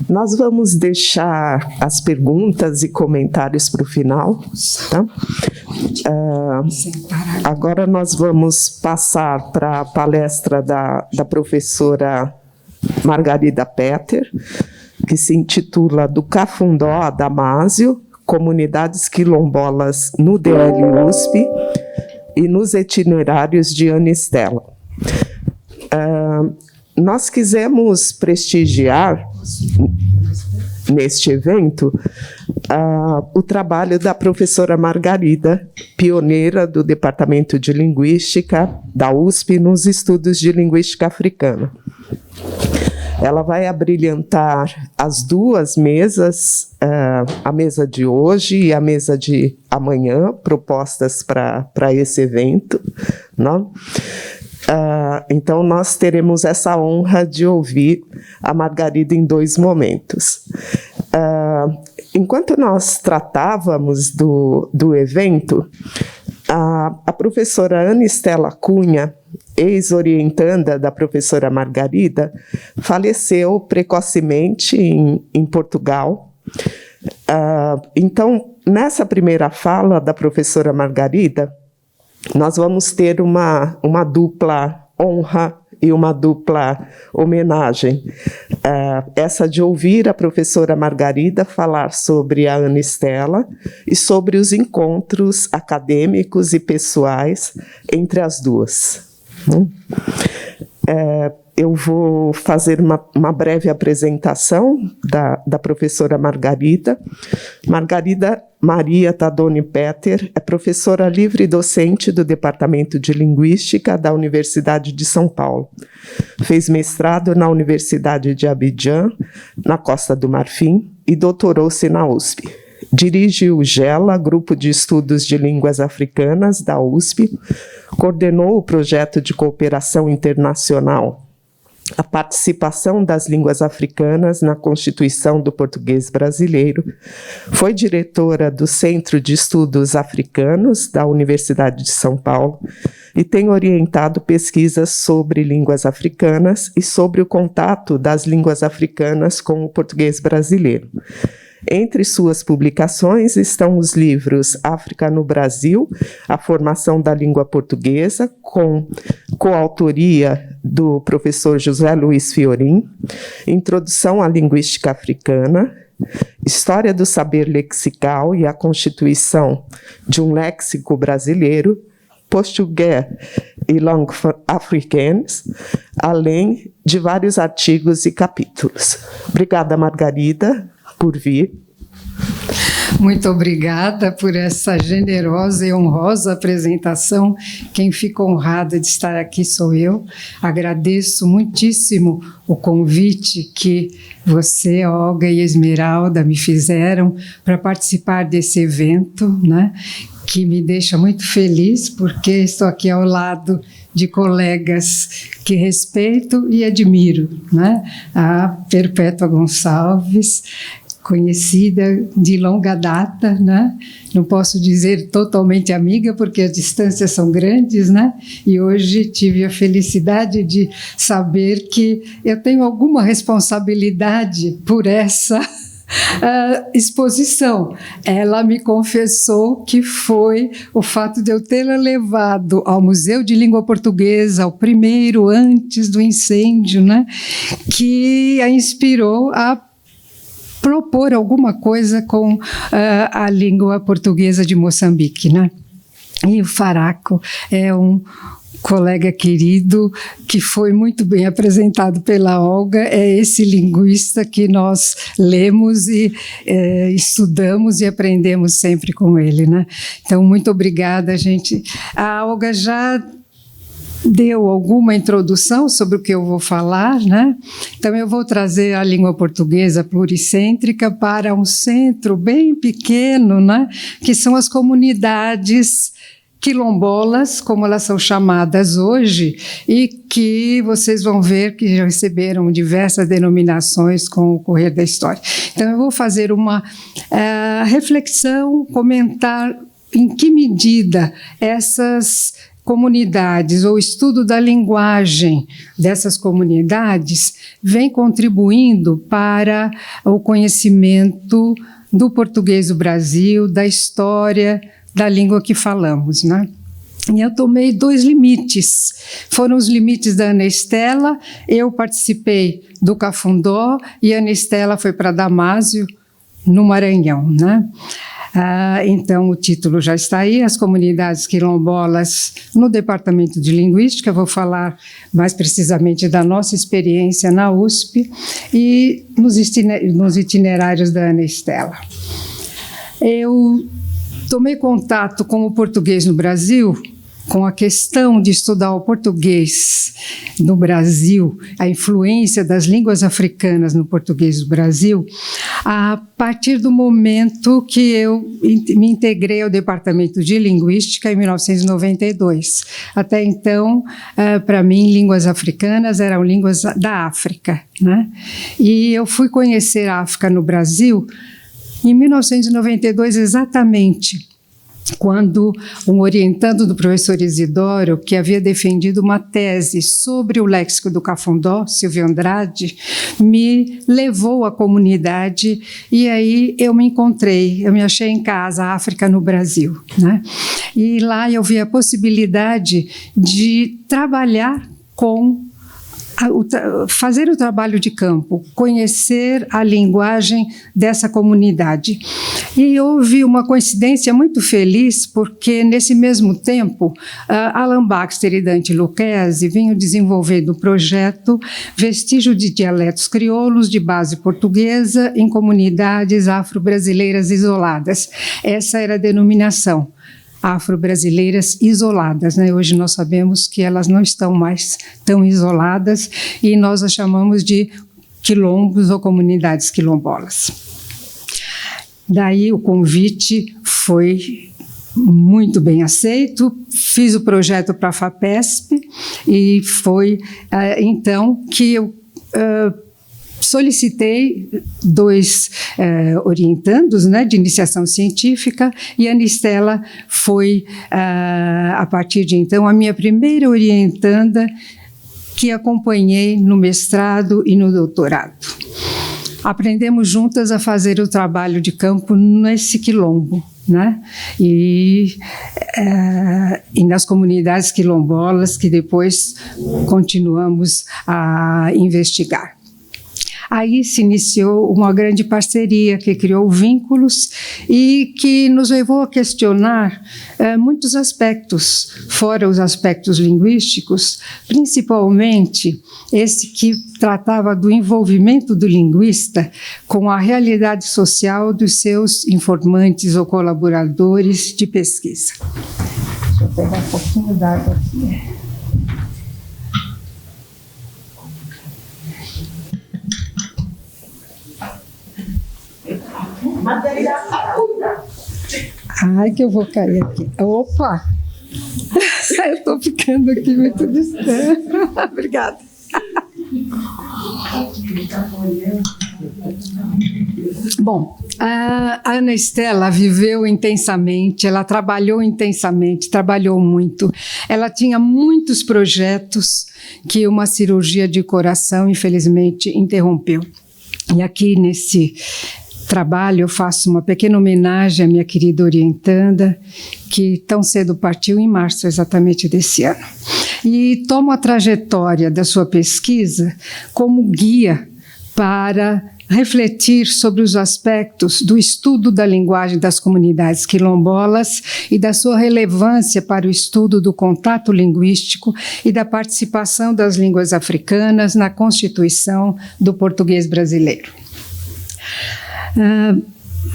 Nós vamos deixar as perguntas e comentários para o final, tá? Agora nós vamos passar para a palestra da professora Margarida Petter, que se intitula Do Cafundó a Damásio, Comunidades Quilombolas no DL USP e nos Itinerários de Ana Estela. Nós quisemos prestigiar, neste evento, o trabalho da professora Margarida, pioneira do Departamento de Linguística da USP nos estudos de linguística africana. Ela vai abrilhantar as duas mesas, a mesa de hoje e a mesa de amanhã, propostas para esse evento, não? Então, nós teremos essa honra de ouvir a Margarida em dois momentos. Enquanto nós tratávamos do evento, a professora Ana Estela Cunha, ex-orientanda da professora Margarida, faleceu precocemente em Portugal. Então, nessa primeira fala da professora Margarida, nós vamos ter uma dupla honra e uma dupla homenagem. Essa de ouvir a professora Margarida falar sobre a Ana Estela e sobre os encontros acadêmicos e pessoais entre as duas. Eu vou fazer uma breve apresentação da professora Margarida. Margarida Maria Tadoni Petter é professora livre e docente do Departamento de Linguística da Universidade de São Paulo. Fez mestrado na Universidade de Abidjan, na Costa do Marfim, e doutorou-se na USP. Dirige o GELA, Grupo de Estudos de Línguas Africanas, da USP, coordenou o projeto de cooperação internacional a participação das línguas africanas na Constituição do Português Brasileiro, foi diretora do Centro de Estudos Africanos da Universidade de São Paulo e tem orientado pesquisas sobre línguas africanas e sobre o contato das línguas africanas com o português brasileiro. Entre suas publicações estão os livros África no Brasil, a formação da língua portuguesa, com coautoria do professor José Luiz Fiorin, Introdução à Linguística Africana, História do Saber Lexical e a Constituição de um Léxico Brasileiro, Português e Langue Africaines, além de vários artigos e capítulos. Obrigada, Margarida, por vir. Muito obrigada por essa generosa e honrosa apresentação. Quem fica honrada de estar aqui sou eu. Agradeço muitíssimo o convite que você, Olga e Esmeralda me fizeram para participar desse evento, né, que me deixa muito feliz, porque estou aqui ao lado de colegas que respeito e admiro, né? A Perpétua Gonçalves, conhecida de longa data, né? Não posso dizer totalmente amiga, porque as distâncias são grandes, né? E hoje tive a felicidade de saber que eu tenho alguma responsabilidade por essa exposição. Ela me confessou que foi o fato de eu tê-la levado ao Museu de Língua Portuguesa, ao primeiro, antes do incêndio, né? Que a inspirou a propor alguma coisa com a língua portuguesa de Moçambique, né? E o Faraco é um colega querido que foi muito bem apresentado pela Olga, é esse linguista que nós lemos e estudamos e aprendemos sempre com ele, né? Então, muito obrigada, gente. A Olga já deu alguma introdução sobre o que eu vou falar, né? Então, eu vou trazer a língua portuguesa pluricêntrica para um centro bem pequeno, né? Que são as comunidades quilombolas, como elas são chamadas hoje, e que vocês vão ver que já receberam diversas denominações com o correr da história. Então, eu vou fazer uma reflexão, comentar em que medida essas comunidades ou estudo da linguagem dessas comunidades vem contribuindo para o conhecimento do português do Brasil, da história da língua que falamos, né? E eu tomei 2 limites. Foram os limites da Ana Estela. Eu participei do Cafundó e a Ana Estela foi para Damásio, no Maranhão, né? Então, o título já está aí, As Comunidades Quilombolas no Departamento de Linguística. Vou falar mais precisamente da nossa experiência na USP e nos itinerários da Ana Estela. Eu tomei contato com o português no Brasil, com a questão de estudar o português no Brasil, a influência das línguas africanas no português do Brasil, a partir do momento que eu me integrei ao Departamento de Linguística em 1992. Até então, para mim, línguas africanas eram línguas da África, né? E eu fui conhecer a África no Brasil em 1992, exatamente, quando um orientando do professor Isidoro, que havia defendido uma tese sobre o léxico do Cafundó, Silvio Andrade, me levou à comunidade e aí eu me achei em casa, África no Brasil, né? E lá eu vi a possibilidade de trabalhar fazer o trabalho de campo, conhecer a linguagem dessa comunidade. E houve uma coincidência muito feliz, porque nesse mesmo tempo, Alan Baxter e Dante Lucchesi vinham desenvolvendo o projeto Vestígio de Dialetos Crioulos de Base Portuguesa em Comunidades Afro-Brasileiras Isoladas. Essa era a denominação. Afro-brasileiras isoladas, né? Hoje nós sabemos que elas não estão mais tão isoladas e nós as chamamos de quilombos ou comunidades quilombolas. Daí o convite foi muito bem aceito, fiz o projeto para a FAPESP e foi então que eu solicitei 2 orientandos, né, de iniciação científica, e a Ana Estela foi, a partir de então, a minha primeira orientanda que acompanhei no mestrado e no doutorado. Aprendemos juntas a fazer o trabalho de campo nesse quilombo, né? E nas comunidades quilombolas que depois continuamos a investigar. Aí se iniciou uma grande parceria que criou vínculos e que nos levou a questionar muitos aspectos, fora os aspectos linguísticos, principalmente esse que tratava do envolvimento do linguista com a realidade social dos seus informantes ou colaboradores de pesquisa. Deixa eu pegar um pouquinho d'água aqui. Ai, que eu vou cair aqui. Opa! Eu estou ficando aqui muito distante. Obrigada. Bom, a Ana Estela viveu intensamente, ela trabalhou intensamente, trabalhou muito. Ela tinha muitos projetos que uma cirurgia de coração, infelizmente, interrompeu. E aqui nesse trabalho eu faço uma pequena homenagem à minha querida orientanda, que tão cedo partiu em março exatamente desse ano. E tomo a trajetória da sua pesquisa como guia para refletir sobre os aspectos do estudo da linguagem das comunidades quilombolas e da sua relevância para o estudo do contato linguístico e da participação das línguas africanas na constituição do português brasileiro.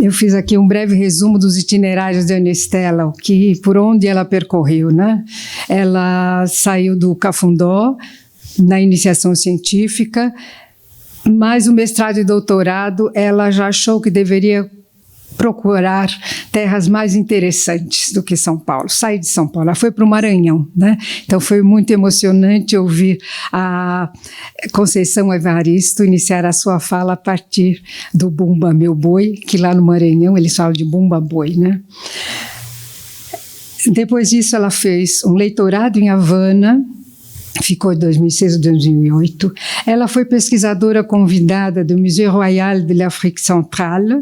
Eu fiz aqui um breve resumo dos itinerários de Ana Estela, por onde ela percorreu, né? Ela saiu do Cafundó, na iniciação científica, mas o mestrado e doutorado ela já achou que deveria procurar terras mais interessantes do que São Paulo. Saí de São Paulo, ela foi para o Maranhão, né? Então foi muito emocionante ouvir a Conceição Evaristo iniciar a sua fala a partir do Bumba Meu Boi, que lá no Maranhão eles falam de Bumba Boi, né? Depois disso, ela fez um leitorado em Havana, ficou em 2006 a 2008. Ela foi pesquisadora convidada do Musée Royal de l'Afrique Centrale.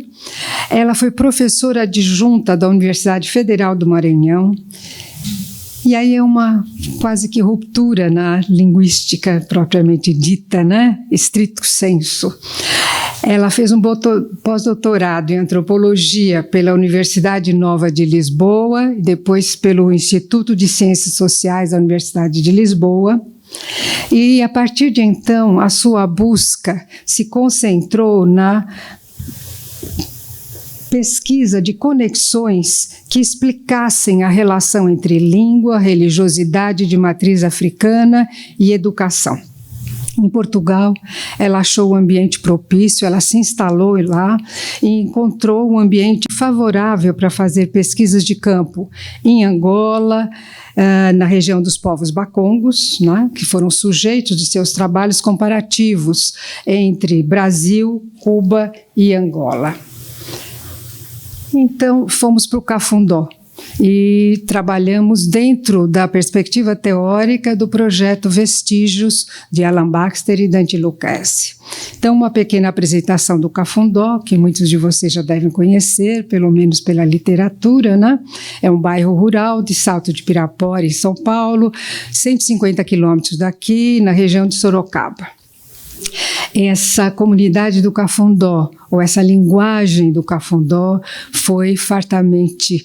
Ela foi professora adjunta da Universidade Federal do Maranhão. E aí é uma quase que ruptura na linguística propriamente dita, né? Estrito sensu. Ela fez um pós-doutorado em antropologia pela Universidade Nova de Lisboa e depois pelo Instituto de Ciências Sociais da Universidade de Lisboa. E, a partir de então, a sua busca se concentrou na pesquisa de conexões que explicassem a relação entre língua, religiosidade de matriz africana e educação. Em Portugal, ela achou o ambiente propício, ela se instalou lá e encontrou um ambiente favorável para fazer pesquisas de campo em Angola, na região dos povos bacongos, né, que foram sujeitos de seus trabalhos comparativos entre Brasil, Cuba e Angola. Então, fomos para o Cafundó e trabalhamos dentro da perspectiva teórica do projeto Vestígios, de Alan Baxter e Dante Lucchesi. Então, uma pequena apresentação do Cafundó, que muitos de vocês já devem conhecer, pelo menos pela literatura, né? É um bairro rural de Salto de Pirapora, em São Paulo, 150 quilômetros daqui, na região de Sorocaba. Essa comunidade do Cafundó, ou essa linguagem do Cafundó, foi fartamente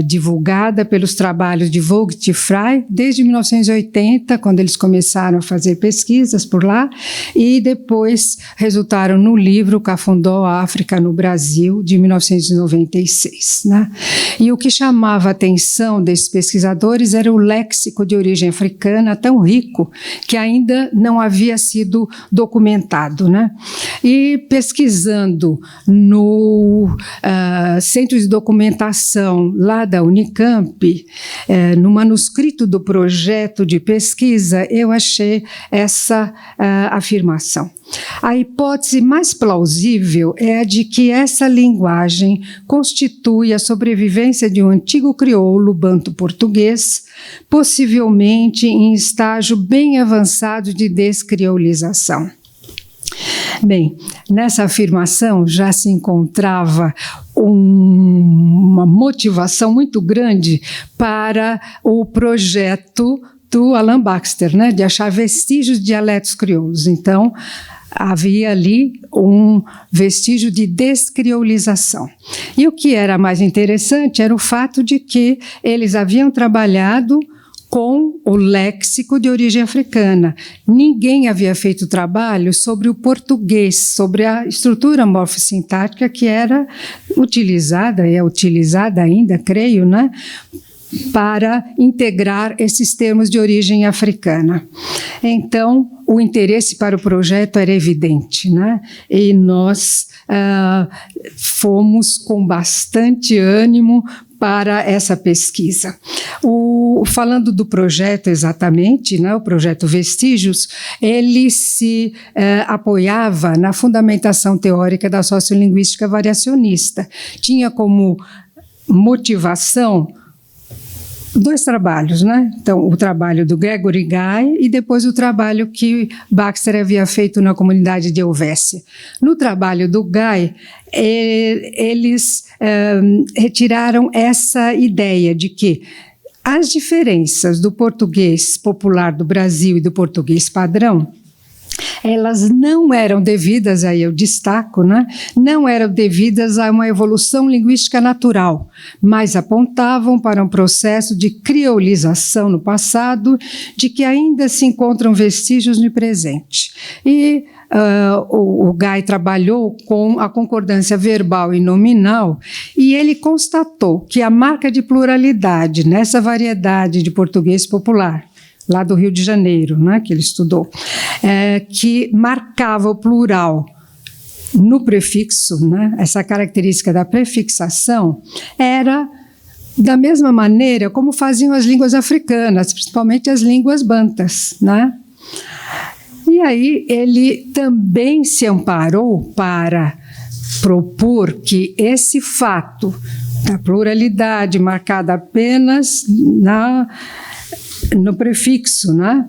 divulgada pelos trabalhos de Vogt e Frey, desde 1980, quando eles começaram a fazer pesquisas por lá, e depois resultaram no livro Cafundó, África no Brasil, de 1996. Né? E o que chamava a atenção desses pesquisadores era o léxico de origem africana tão rico que ainda não havia sido documentado, né? E pesquisando no Centro de Documentação lá da Unicamp, no manuscrito do projeto de pesquisa, eu achei essa afirmação. A hipótese mais plausível é a de que essa linguagem constitui a sobrevivência de um antigo crioulo banto-português, possivelmente em estágio bem avançado de descriolização. Bem, nessa afirmação já se encontrava uma motivação muito grande para o projeto do Alan Baxter, né, de achar vestígios de dialetos crioulos. Então, havia ali um vestígio de descriolização. E o que era mais interessante era o fato de que eles haviam trabalhado com o léxico de origem africana. Ninguém havia feito trabalho sobre o português, sobre a estrutura morfossintática que era utilizada, e é utilizada ainda, creio, né, para integrar esses termos de origem africana. Então, o interesse para o projeto era evidente, né? E nós fomos com bastante ânimo para essa pesquisa. Falando do projeto exatamente, né, o projeto Vestígios, ele se apoiava na fundamentação teórica da sociolinguística variacionista. Tinha como motivação dois trabalhos, né? Então, o trabalho do Gregory Guy e depois o trabalho que Baxter havia feito na comunidade de Helvécia. No trabalho do Guy, eles retiraram essa ideia de que as diferenças do português popular do Brasil e do português padrão, elas não eram devidas, aí eu destaco, né? Não eram devidas a uma evolução linguística natural, mas apontavam para um processo de criolização no passado, de que ainda se encontram vestígios no presente. E o Guy trabalhou com a concordância verbal e nominal, e ele constatou que a marca de pluralidade nessa variedade de português popular, lá do Rio de Janeiro, né, que ele estudou, que marcava o plural no prefixo, né, essa característica da prefixação, era da mesma maneira como faziam as línguas africanas, principalmente as línguas bantas, né? E aí ele também se amparou para propor que esse fato A pluralidade marcada apenas no prefixo, né?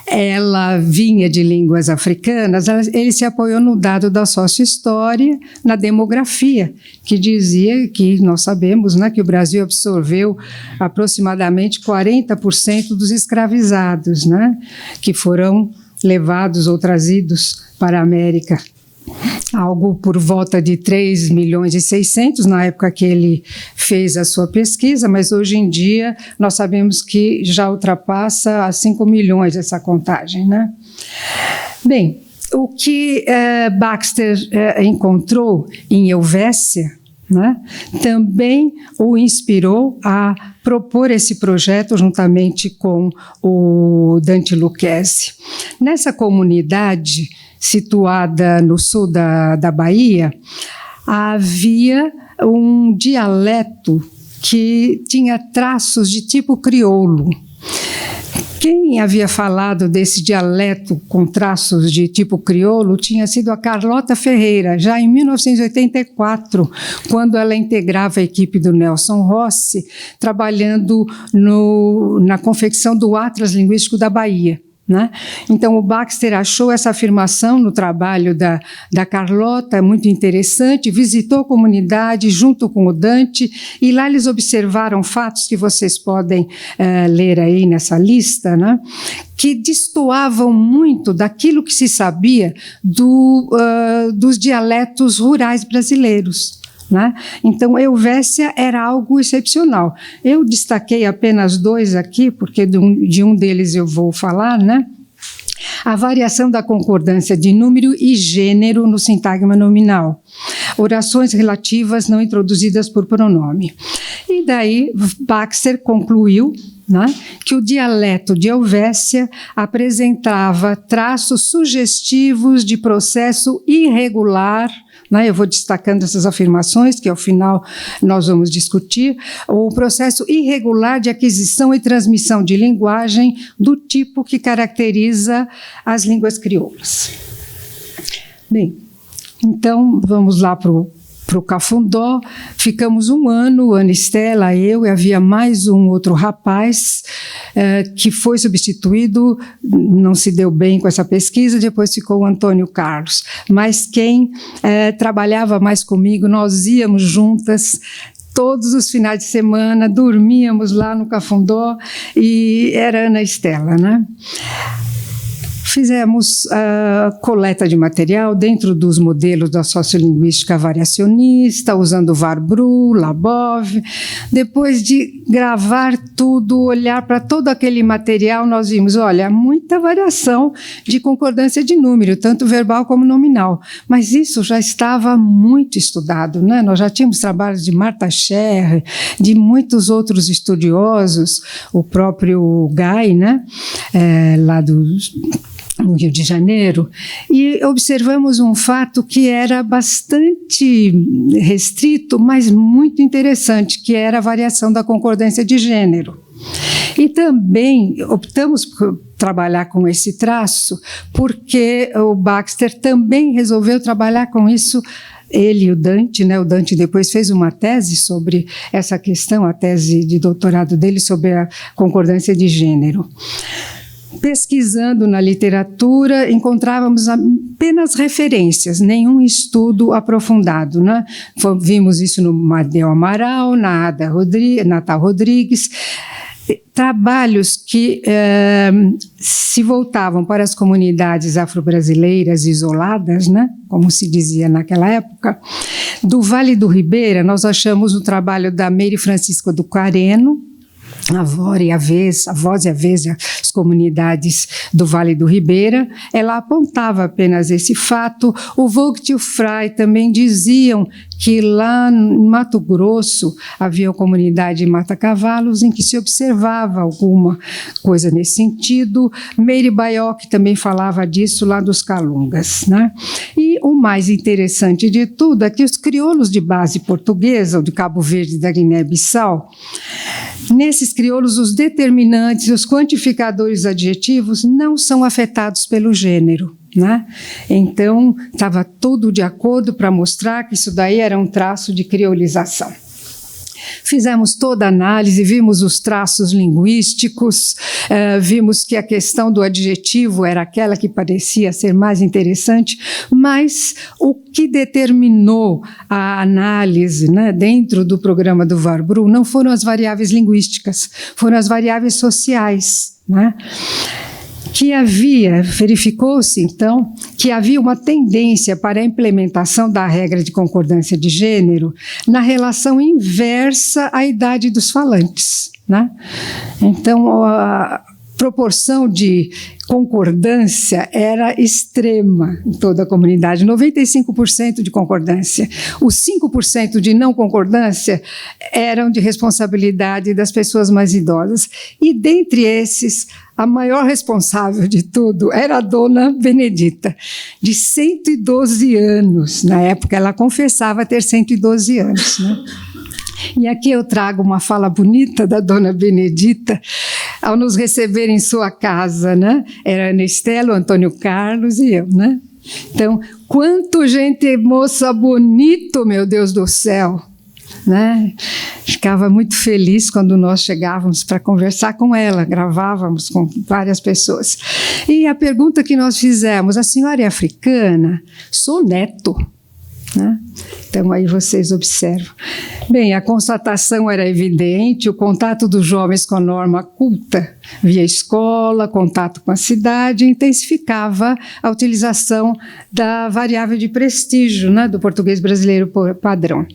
Ela vinha de línguas africanas, ele se apoiou no dado da sócio-história, na demografia, que dizia que nós sabemos, né, que o Brasil absorveu aproximadamente 40% dos escravizados, né, que foram levados ou trazidos para a América. Algo por volta de 3,6 milhões, na época que ele fez a sua pesquisa, mas hoje em dia nós sabemos que já ultrapassa a 5 milhões essa contagem, né? Bem, o que Baxter encontrou em Helvécia, né, também o inspirou a propor esse projeto juntamente com o Dante Lucchesi. Nessa comunidade, situada no sul da Bahia, havia um dialeto que tinha traços de tipo crioulo. Quem havia falado desse dialeto com traços de tipo crioulo tinha sido a Carlota Ferreira, já em 1984, quando ela integrava a equipe do Nelson Rossi, trabalhando na confecção do Atlas Linguístico da Bahia. Né? Então, o Baxter achou essa afirmação no trabalho da Carlota muito interessante, visitou a comunidade junto com o Dante, e lá eles observaram fatos que vocês podem ler aí nessa lista, né? Que destoavam muito daquilo que se sabia dos dialetos rurais brasileiros. Né? Então, Helvécia era algo excepcional. Eu destaquei apenas 2 aqui, porque de um deles eu vou falar, né? A variação da concordância de número e gênero no sintagma nominal. Orações relativas não introduzidas por pronome. E daí, Baxter concluiu, né, que o dialeto de Helvécia apresentava traços sugestivos de processo irregular. Eu vou destacando essas afirmações, que ao final nós vamos discutir, o processo irregular de aquisição e transmissão de linguagem do tipo que caracteriza as línguas crioulas. Bem, então vamos lá para o Cafundó. Ficamos um ano, Ana Estela, eu, e havia mais um outro rapaz que foi substituído, não se deu bem com essa pesquisa, depois ficou o Antônio Carlos. Mas quem trabalhava mais comigo, nós íamos juntas todos os finais de semana, dormíamos lá no Cafundó, e era Ana Estela, né? Fizemos coleta de material dentro dos modelos da sociolinguística variacionista, usando Warburg, Labov. Depois de gravar tudo, olhar para todo aquele material, nós vimos, olha, muita variação de concordância de número, tanto verbal como nominal. Mas isso já estava muito estudado, né? Nós já tínhamos trabalhos de Marta Scherrer, de muitos outros estudiosos, o próprio Guy, né? Lá no Rio de Janeiro, e observamos um fato que era bastante restrito, mas muito interessante, que era a variação da concordância de gênero. E também optamos por trabalhar com esse traço, porque o Baxter também resolveu trabalhar com isso. Ele e o Dante, né? O Dante depois fez uma tese sobre essa questão, a tese de doutorado dele sobre a concordância de gênero. Pesquisando na literatura, encontrávamos apenas referências, nenhum estudo aprofundado, né? Vimos isso no Madeu Amaral, na Natal Rodrigues, trabalhos que se voltavam para as comunidades afro-brasileiras isoladas, né? Como se dizia naquela época. Do Vale do Ribeira, nós achamos o trabalho da Meire Francisca do Quareno, a Voz e a Vez, as comunidades do Vale do Ribeira. Ela apontava apenas esse fato. O Vogt e o Frey também diziam que lá em Mato Grosso havia uma comunidade de mata-cavalos em que se observava alguma coisa nesse sentido. Meire Baioc também falava disso lá dos Calungas, né? E o mais interessante de tudo é que os crioulos de base portuguesa, ou de Cabo Verde e da Guiné-Bissau, nesses crioulos, os determinantes, os quantificadores adjetivos não são afetados pelo gênero, né? Então, estava tudo de acordo para mostrar que isso daí era um traço de criolização. Fizemos toda a análise, vimos os traços linguísticos, vimos que a questão do adjetivo era aquela que parecia ser mais interessante, mas o que determinou a análise, né, dentro do programa do Warburg não foram as variáveis linguísticas, foram as variáveis sociais, né? Verificou-se, então, que havia uma tendência para a implementação da regra de concordância de gênero na relação inversa à idade dos falantes, né? Então, a proporção de concordância era extrema em toda a comunidade, 95% de concordância. Os 5% de não concordância eram de responsabilidade das pessoas mais idosas. E, dentre esses, a maior responsável de tudo era a dona Benedita, de 112 anos. Na época, ela confessava ter 112 anos, né? E aqui eu trago uma fala bonita da dona Benedita, ao nos receber em sua casa, né? Era Ana Estela, o Antônio Carlos e eu, né? Então, quanto gente moça bonito, meu Deus do céu, né? Ficava muito feliz quando nós chegávamos para conversar com ela, gravávamos com várias pessoas. E a pergunta que nós fizemos: a senhora é africana? Sou neto. Né? Então, aí vocês observam. Bem, a constatação era evidente, o contato dos jovens com a norma culta via escola, contato com a cidade, intensificava a utilização da variável de prestígio, né, do português brasileiro padrão.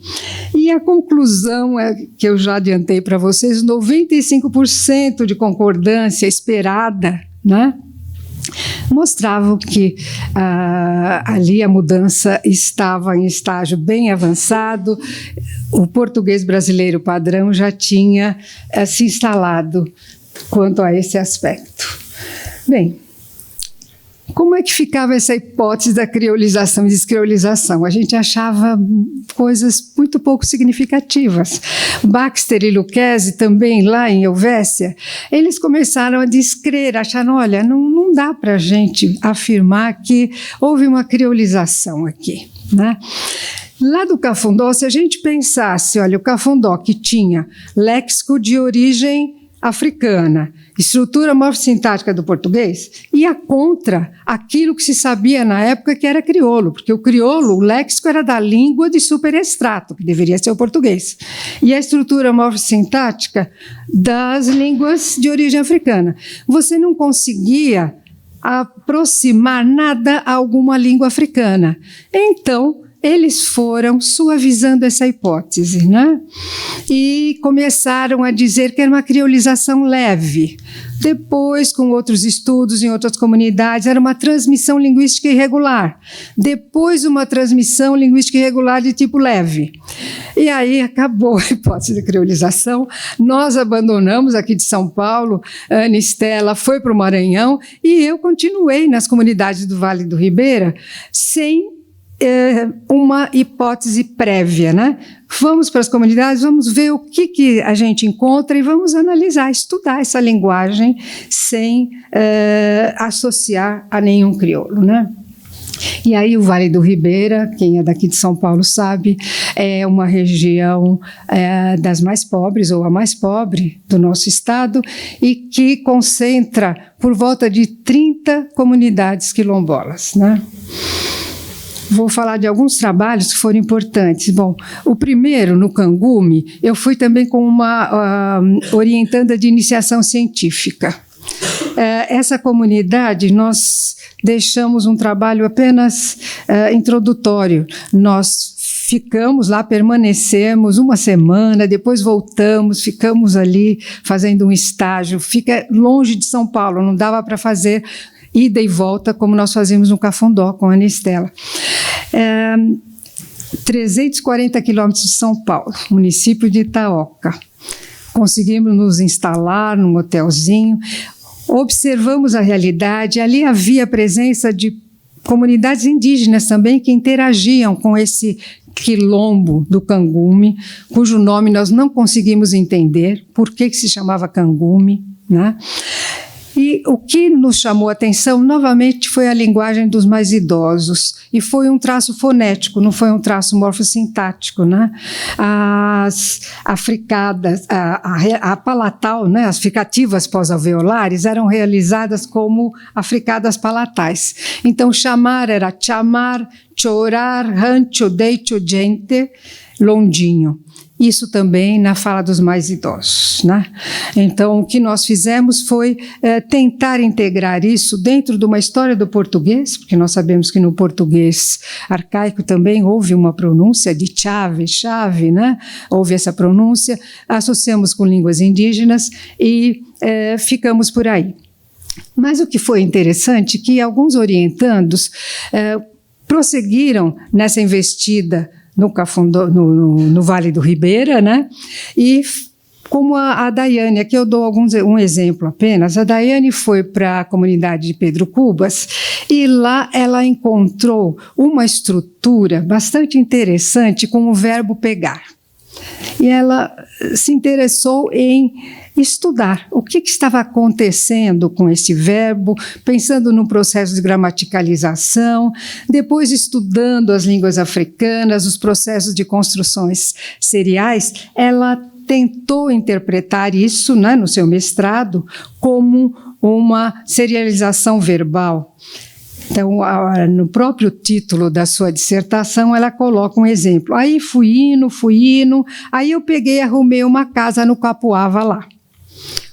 E a conclusão é que eu já adiantei para vocês: 95% de concordância esperada, né? Mostravam que ali a mudança estava em estágio bem avançado, o português brasileiro padrão já tinha se instalado quanto a esse aspecto. Bem, como é que ficava essa hipótese da criolização e descriolização? A gente achava coisas muito pouco significativas. Baxter e Lucchesi, também lá em Helvécia, eles começaram a descrer, acharam, olha, não dá para a gente afirmar que houve uma criolização aqui, né? Lá do Cafundó, se a gente pensasse, olha, o Cafundó que tinha léxico de origem africana, estrutura morfossintática do português, ia contra aquilo que se sabia na época que era crioulo, porque o crioulo, o léxico era da língua de superextrato, que deveria ser o português, e a estrutura morfossintática das línguas de origem africana. Você não conseguia aproximar nada a alguma língua africana. Então, eles foram suavizando essa hipótese, né? E começaram a dizer que era uma criolização leve. Depois, com outros estudos em outras comunidades, era uma transmissão linguística irregular. Depois, uma transmissão linguística irregular de tipo leve. E aí acabou a hipótese da criolização. Nós abandonamos aqui de São Paulo, a Ana Estela foi para o Maranhão e eu continuei nas comunidades do Vale do Ribeira sem uma hipótese prévia, né? Vamos para as comunidades, vamos ver o que a gente encontra e vamos analisar, estudar essa linguagem sem associar a nenhum crioulo, né? E aí o Vale do Ribeira, quem é daqui de São Paulo sabe, é uma região das mais pobres, ou a mais pobre do nosso estado, e que concentra por volta de 30 comunidades quilombolas, né? Vou falar de alguns trabalhos que foram importantes. Bom, o primeiro, no Cangume, eu fui também com uma orientanda de iniciação científica. Essa comunidade, nós deixamos um trabalho apenas introdutório. Nós ficamos lá, permanecemos uma semana, depois voltamos, ficamos ali fazendo um estágio. Fica longe de São Paulo, não dava para fazer ida e volta, como nós fazíamos no Cafundó com a Ana Estela. 340 quilômetros de São Paulo, município de Itaoca. Conseguimos nos instalar num hotelzinho, observamos a realidade, ali havia a presença de comunidades indígenas também que interagiam com esse quilombo do Cangume, cujo nome nós não conseguimos entender, por que se chamava Cangume, né? E o que nos chamou a atenção, novamente, foi a linguagem dos mais idosos. E foi um traço fonético, não foi um traço morfossintático, né? As africadas, a palatal, né? As fricativas pós-alveolares eram realizadas como africadas palatais. Então, chamar era chamar, chorar, rancho, deito, gente, londinho. Isso também na fala dos mais idosos, né? Então, o que nós fizemos foi tentar integrar isso dentro de uma história do português, porque nós sabemos que no português arcaico também houve uma pronúncia de chave, né? Houve essa pronúncia, associamos com línguas indígenas e ficamos por aí. Mas o que foi interessante é que alguns orientandos prosseguiram nessa investida no Cafundó, no Vale do Ribeira, né? E como a Daiane, aqui eu dou um exemplo apenas, a Daiane foi para a comunidade de Pedro Cubas e lá ela encontrou uma estrutura bastante interessante com o verbo pegar. E ela se interessou em estudar o que estava acontecendo com esse verbo, pensando no processo de gramaticalização, depois estudando as línguas africanas, os processos de construções seriais, ela tentou interpretar isso, né, no seu mestrado como uma serialização verbal. Então, no próprio título da sua dissertação, ela coloca um exemplo. Aí fui indo, aí eu peguei e arrumei uma casa no Capuava lá.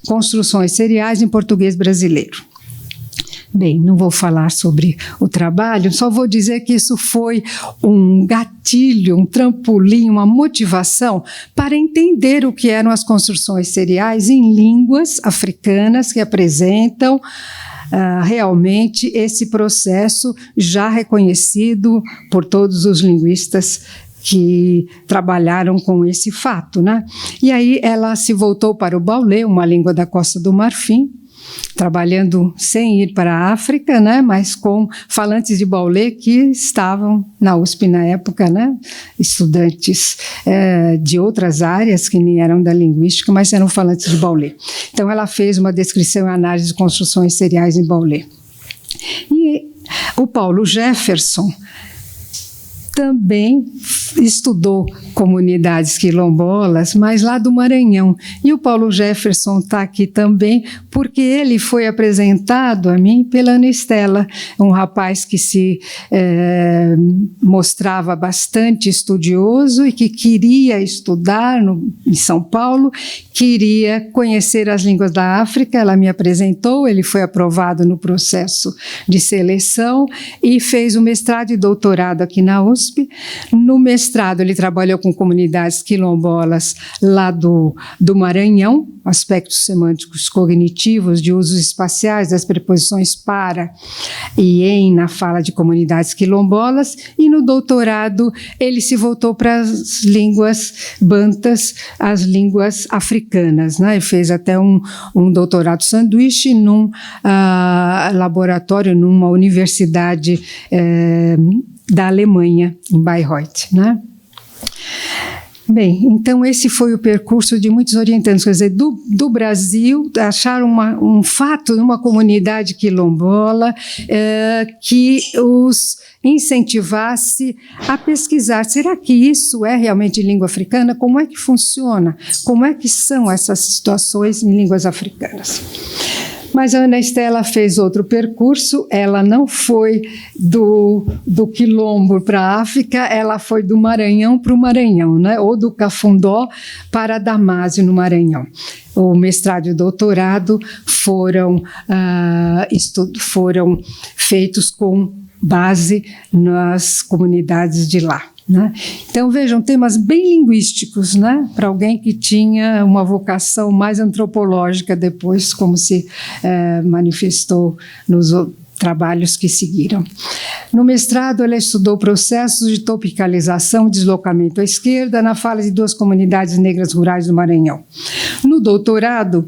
Construções seriais em português brasileiro. Bem, não vou falar sobre o trabalho, só vou dizer que isso foi um gatilho, um trampolim, uma motivação para entender o que eram as construções seriais em línguas africanas que apresentam realmente esse processo já reconhecido por todos os linguistas que trabalharam com esse fato, né? E aí ela se voltou para o Baulé, uma língua da Costa do Marfim, trabalhando sem ir para a África, né, mas com falantes de Baulé que estavam na USP na época, né, estudantes de outras áreas que nem eram da linguística, mas eram falantes de Baulé. Então ela fez uma descrição e análise de construções seriais em Baulé. E o Paulo Jefferson também estudou comunidades quilombolas, mas lá do Maranhão. E o Paulo Jefferson está aqui também, porque ele foi apresentado a mim pela Ana Estela, um rapaz que se mostrava bastante estudioso e que queria estudar em São Paulo, queria conhecer as línguas da África. Ela me apresentou, ele foi aprovado no processo de seleção e fez o mestrado e doutorado aqui na USP. No mestrado, ele trabalhou com comunidades quilombolas lá do Maranhão, aspectos semânticos cognitivos de usos espaciais das preposições para e em na fala de comunidades quilombolas, e no doutorado ele se voltou para as línguas bantas, as línguas africanas, né? Ele fez até um doutorado sanduíche num laboratório, numa universidade da Alemanha, em Bayreuth, né? Bem, então esse foi o percurso de muitos orientandos, quer dizer, do Brasil, achar um fato numa comunidade quilombola que os incentivasse a pesquisar. Será que isso é realmente língua africana? Como é que funciona? Como é que são essas situações em línguas africanas? Mas a Ana Estela fez outro percurso, ela não foi do Quilombo para a África, ela foi do Maranhão para o Maranhão, né? Ou do Cafundó para Damásio, no Maranhão. O mestrado e o doutorado foram feitos com base nas comunidades de lá, né? Então, vejam, temas bem linguísticos, né? Para alguém que tinha uma vocação mais antropológica depois, como se manifestou nos trabalhos que seguiram. No mestrado, ela estudou processos de tropicalização e deslocamento à esquerda na fala de 2 comunidades negras rurais do Maranhão. No doutorado,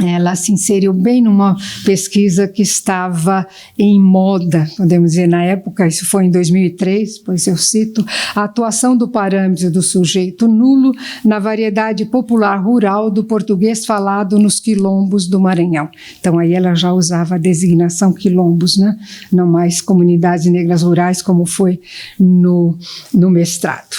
ela se inseriu bem numa pesquisa que estava em moda, podemos dizer, na época, isso foi em 2003, pois eu cito, a atuação do parâmetro do sujeito nulo na variedade popular rural do português falado nos quilombos do Maranhão. Então, aí ela já usava a designação quilombos, né? Não mais comunidades negras rurais, como foi no mestrado.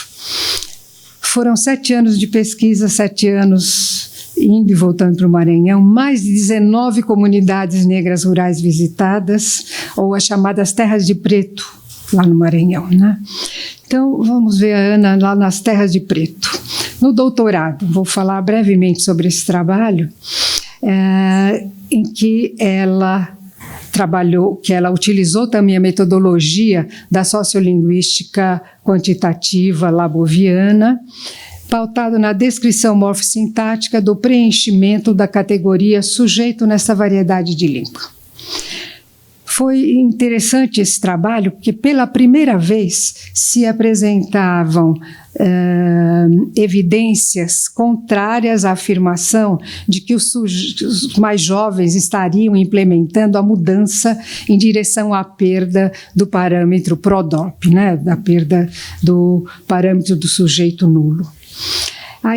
Foram 7 anos de pesquisa, 7 anos indo e voltando para o Maranhão, mais de 19 comunidades negras rurais visitadas, ou as chamadas terras de preto, lá no Maranhão, né? Então, vamos ver a Ana lá nas terras de preto. No doutorado, vou falar brevemente sobre esse trabalho, em que ela trabalhou, que ela utilizou também a metodologia da sociolinguística quantitativa laboviana, pautado na descrição morfossintática do preenchimento da categoria sujeito nessa variedade de língua. Foi interessante esse trabalho, porque pela primeira vez se apresentavam evidências contrárias à afirmação de que os mais jovens estariam implementando a mudança em direção à perda do parâmetro PRODOP, né, da perda do parâmetro do sujeito nulo. A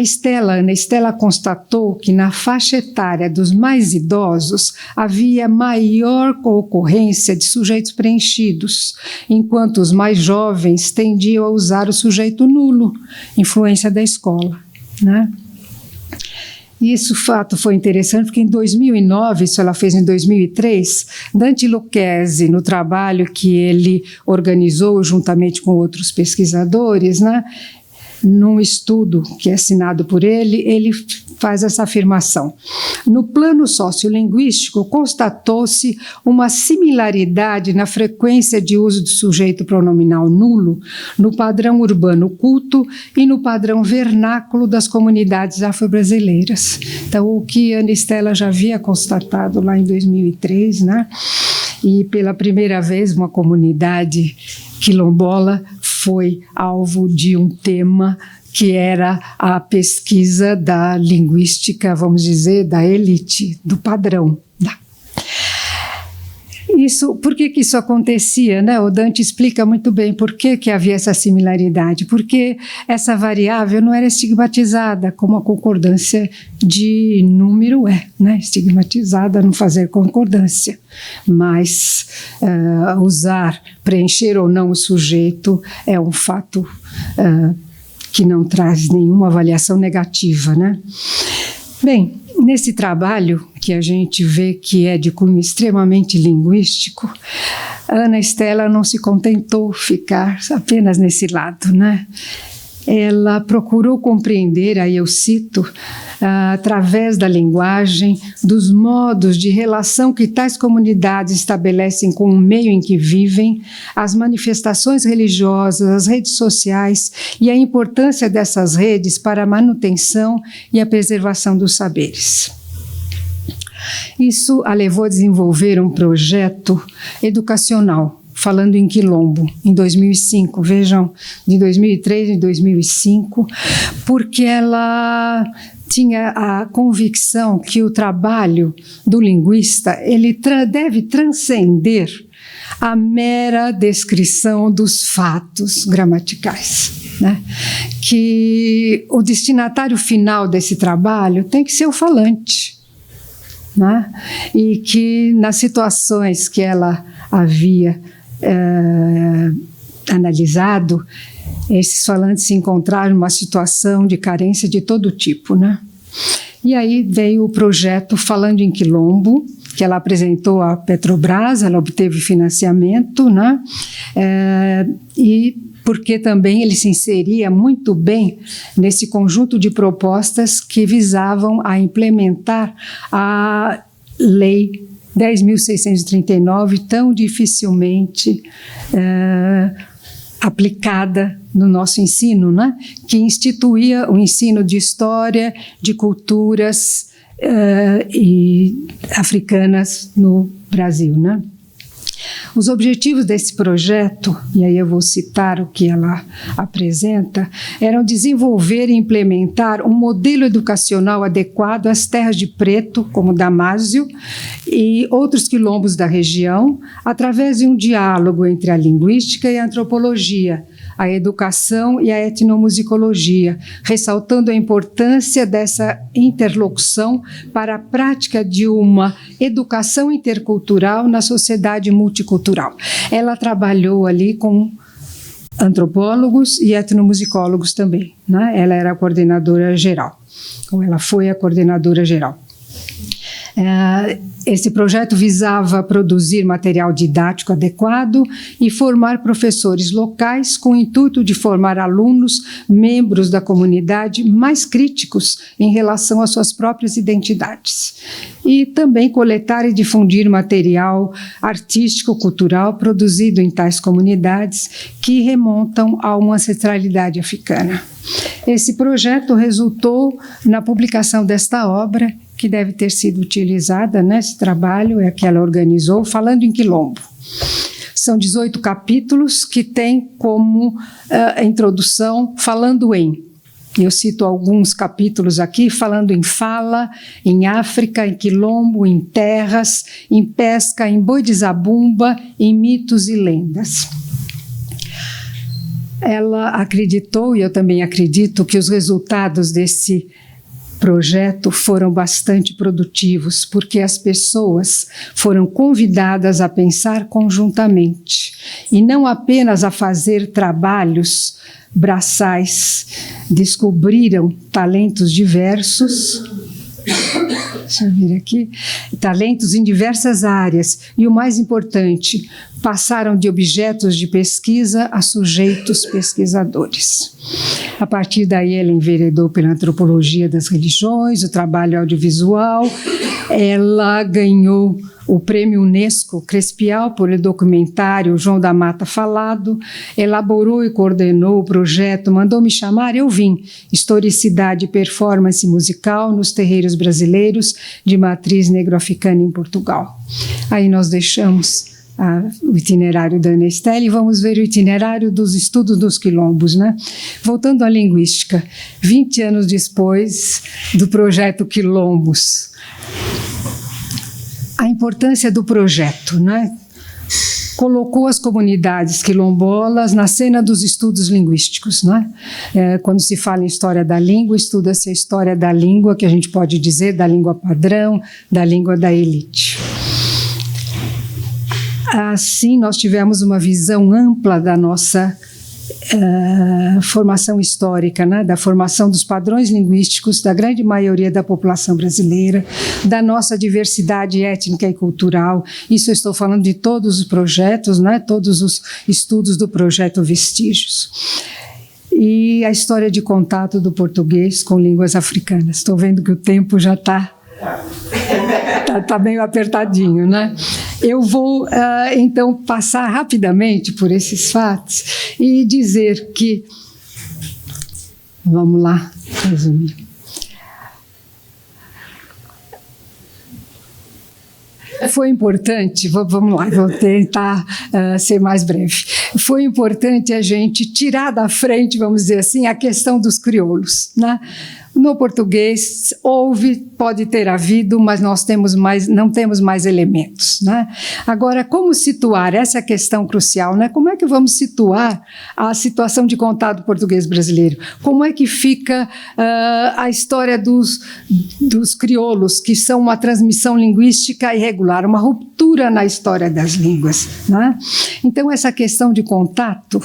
Ana Estela constatou que na faixa etária dos mais idosos havia maior ocorrência de sujeitos preenchidos, enquanto os mais jovens tendiam a usar o sujeito nulo, influência da escola, né? E esse fato foi interessante porque em 2009, isso ela fez em 2003, Dante Lucchesi, no trabalho que ele organizou juntamente com outros pesquisadores, né? Num estudo que é assinado por ele, ele faz essa afirmação. No plano sociolinguístico, constatou-se uma similaridade na frequência de uso do sujeito pronominal nulo no padrão urbano culto e no padrão vernáculo das comunidades afro-brasileiras. Então, o que a Ana Estela já havia constatado lá em 2003, né? E pela primeira vez uma comunidade quilombola foi alvo de um tema que era a pesquisa da linguística, vamos dizer, da elite, do padrão. Por que isso acontecia, né? O Dante explica muito bem por que havia essa similaridade, porque essa variável não era estigmatizada como a concordância de número né? Estigmatizada não fazer concordância, mas preencher ou não o sujeito é um fato que não traz nenhuma avaliação negativa, né? Bem, nesse trabalho, que a gente vê que é de cunho extremamente linguístico, a Ana Estela não se contentou ficar apenas nesse lado, né? Ela procurou compreender, aí eu cito, através da linguagem, dos modos de relação que tais comunidades estabelecem com o meio em que vivem, as manifestações religiosas, as redes sociais e a importância dessas redes para a manutenção e a preservação dos saberes. Isso a levou a desenvolver um projeto educacional, falando em quilombo, em 2005, vejam, de 2003 e 2005, porque ela tinha a convicção que o trabalho do linguista ele deve transcender a mera descrição dos fatos gramaticais, né? Que o destinatário final desse trabalho tem que ser o falante, né? E que nas situações que ela havia analisado, esses falantes se encontraram numa situação de carência de todo tipo, né? E aí veio o projeto Falando em Quilombo, que ela apresentou à Petrobras, ela obteve financiamento, né? E porque também ele se inseria muito bem nesse conjunto de propostas que visavam a implementar a lei 10.639, tão dificilmente aplicada no nosso ensino, né? Que instituía o ensino de história, de culturas africanas no Brasil, né? Os objetivos desse projeto, e aí eu vou citar o que ela apresenta, eram desenvolver e implementar um modelo educacional adequado às terras de preto, como Damásio, e outros quilombos da região, através de um diálogo entre a linguística e a antropologia, a educação e a etnomusicologia, ressaltando a importância dessa interlocução para a prática de uma educação intercultural na sociedade multicultural. Ela trabalhou ali com antropólogos e etnomusicólogos também, né? Ela era a coordenadora geral, ou ela foi a coordenadora geral. Esse projeto visava produzir material didático adequado e formar professores locais com o intuito de formar alunos, membros da comunidade, mais críticos em relação às suas próprias identidades. E também coletar e difundir material artístico, cultural, produzido em tais comunidades que remontam a uma ancestralidade africana. Esse projeto resultou na publicação desta obra, que deve ter sido utilizada nesse trabalho, é que ela organizou, Falando em Quilombo. São 18 capítulos que têm como introdução Falando em. Eu cito alguns capítulos aqui, falando em fala, em África, em quilombo, em terras, em pesca, em boi de zabumba, em mitos e lendas. Ela acreditou, e eu também acredito, que os resultados desse projeto foram bastante produtivos, porque as pessoas foram convidadas a pensar conjuntamente e não apenas a fazer trabalhos braçais. Descobriram talentos diversos, deixa eu vir aqui, talentos em diversas áreas e, o mais importante, passaram de objetos de pesquisa a sujeitos pesquisadores. A partir daí, ela enveredou pela antropologia das religiões, o trabalho audiovisual. Ela ganhou o Prêmio Unesco Crespial por documentário João da Mata Falado, elaborou e coordenou o projeto Mandou Me Chamar, Eu Vim, Historicidade e Performance Musical nos Terreiros Brasileiros de Matriz Negro-Africana em Portugal. Aí nós deixamos o itinerário da Ana Estelle e vamos ver o itinerário dos estudos dos quilombos, né? Voltando à linguística, 20 anos depois do projeto Quilombos, a importância do projeto, né? Colocou as comunidades quilombolas na cena dos estudos linguísticos, né? Quando se fala em história da língua, estuda-se a história da língua, que a gente pode dizer da língua padrão, da língua da elite. Assim, nós tivemos uma visão ampla da nossa formação histórica, né? Da formação dos padrões linguísticos da grande maioria da população brasileira, da nossa diversidade étnica e cultural. Isso eu estou falando de todos os projetos, né? Todos os estudos do projeto Vestígios. E a história de contato do português com línguas africanas. Estou vendo que o tempo já está meio apertadinho, né? Eu vou, então, passar rapidamente por esses fatos e dizer que... Vamos lá, resumir. Foi importante, vamos lá, vou tentar ser mais breve. Foi importante a gente tirar da frente, vamos dizer assim, a questão dos crioulos, né? No português, pode ter havido, mas nós não temos mais elementos, né? Agora, como situar essa questão crucial, né? Como é que vamos situar a situação de contato português brasileiro? Como é que fica a história dos crioulos, que são uma transmissão linguística irregular, uma ruptura na história das línguas, né? Então, essa questão de contato,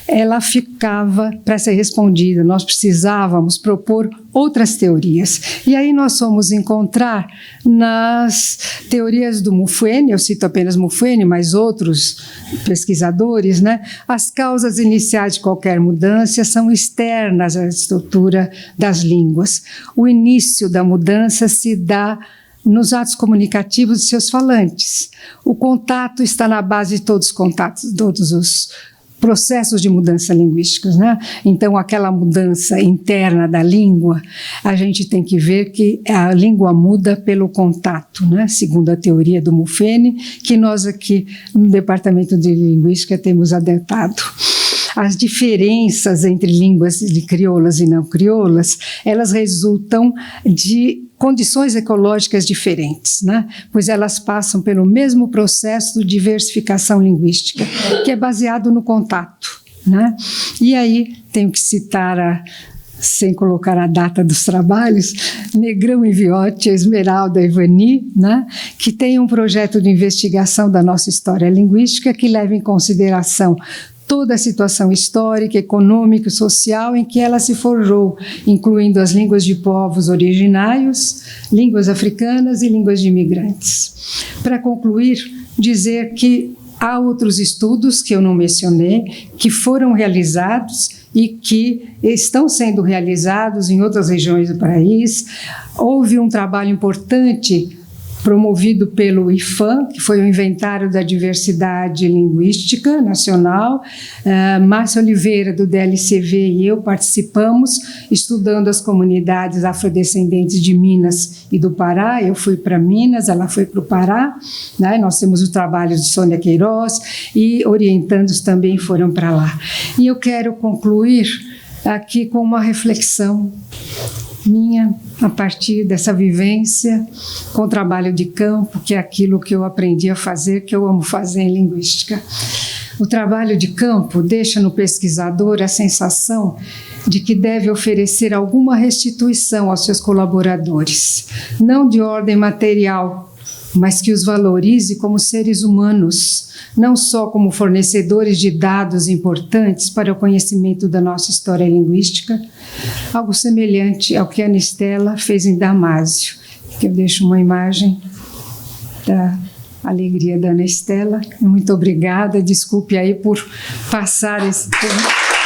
ela ficava para ser respondida. Nós precisávamos propor outras teorias. E aí nós fomos encontrar nas teorias do Mufwene, eu cito apenas Mufwene, mas outros pesquisadores, né? As causas iniciais de qualquer mudança são externas à estrutura das línguas. O início da mudança se dá nos atos comunicativos de seus falantes. O contato está na base de todos os contatos, todos os processos de mudança linguísticas, né? Então, aquela mudança interna da língua, a gente tem que ver que a língua muda pelo contato, né? Segundo a teoria do Muffene, que nós aqui no Departamento de Linguística temos adentado. As diferenças entre línguas de crioulas e não crioulas, elas resultam de condições ecológicas diferentes, né? Pois elas passam pelo mesmo processo de diversificação linguística, que é baseado no contato, né? E aí tenho que citar, sem colocar a data dos trabalhos, Negrão e Viotti, Esmeralda e Vani, né? Que tem um projeto de investigação da nossa história linguística que leva em consideração toda a situação histórica, econômica e social em que ela se forjou, incluindo as línguas de povos originários, línguas africanas e línguas de imigrantes. Para concluir, dizer que há outros estudos que eu não mencionei, que foram realizados e que estão sendo realizados em outras regiões do país. Houve um trabalho importante promovido pelo IFAM, que foi o Inventário da Diversidade Linguística Nacional. Márcia Oliveira, do DLCV, e eu participamos, estudando as comunidades afrodescendentes de Minas e do Pará. Eu fui para Minas, ela foi para o Pará, né? Nós temos o trabalho de Sônia Queiroz, e orientandos também foram para lá. E eu quero concluir aqui com uma reflexão minha, a partir dessa vivência com o trabalho de campo, que é aquilo que eu aprendi a fazer, que eu amo fazer em linguística. O trabalho de campo deixa no pesquisador a sensação de que deve oferecer alguma restituição aos seus colaboradores, não de ordem material, mas que os valorize como seres humanos, não só como fornecedores de dados importantes para o conhecimento da nossa história linguística, algo semelhante ao que a Anistela fez em Damásio, que eu deixo uma imagem da alegria da Anistela. Muito obrigada, desculpe aí por passar esse tempo.